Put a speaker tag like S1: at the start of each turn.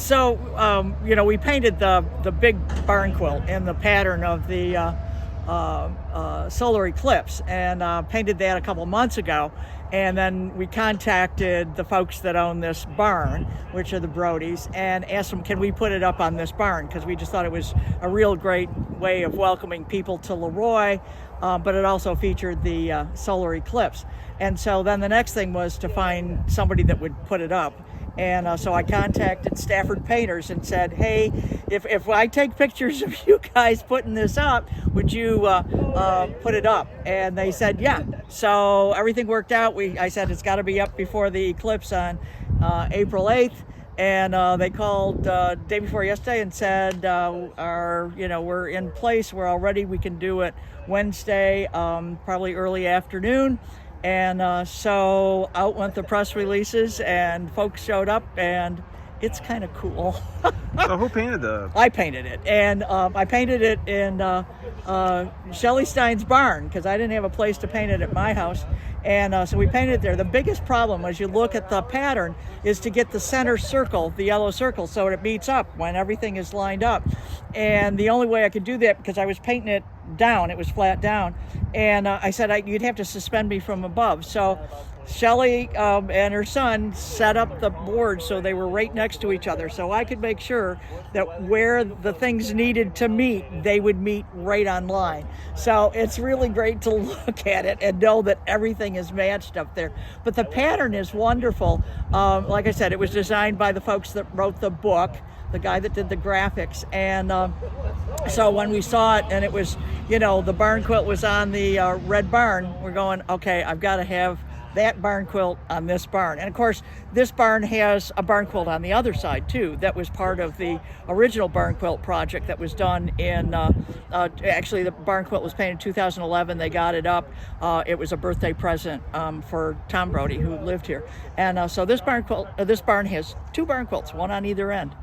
S1: We painted the big barn quilt in the pattern of the Solar Eclipse, and painted that a couple months ago. And then we contacted the folks that own this barn, which are the Brodies, and asked them, can we put it up on this barn? Because we just thought it was a real great way of welcoming people to LeRoy, but it also featured the Solar Eclipse. And so then the next thing was to find somebody that would put it up. And so I contacted Stafford Painters and said, hey, if I take pictures of you guys putting this up, would you put it up? And they said, yeah. So everything worked out. I said it's got to be up before the eclipse on April 8th. And they called day before yesterday and said, we're in place. We're all ready. We can do it Wednesday, probably early afternoon. And so out went the press releases, and folks showed up, and it's kind of cool.
S2: So who painted the?
S1: I painted it, and I painted it in Shelley Stein's barn because I didn't have a place to paint it at my house. And so we painted it there. The biggest problem, as you look at the pattern, is to get the center circle, the yellow circle, so it meets up when everything is lined up. And the only way I could do that, because I was painting it down, it was flat down, and I said you'd have to suspend me from above. So Shelley and her son set up the boards so they were right next to each other, so I could make sure that where the things needed to meet, they would meet right on line. So it's really great to look at it and know that everything is matched up there. But the pattern is wonderful. Like I said, it was designed by the folks that wrote the book, the guy that did the graphics. And so when we saw it and it was, the barn quilt was on the red barn, we're going, okay, I've got to have that barn quilt on this barn. And of course, this barn has a barn quilt on the other side too. That was part of the original barn quilt project that was done in, actually the barn quilt was painted in 2011. They got it up. It was a birthday present for Tom Brody, who lived here. And so this barn has two barn quilts, one on either end.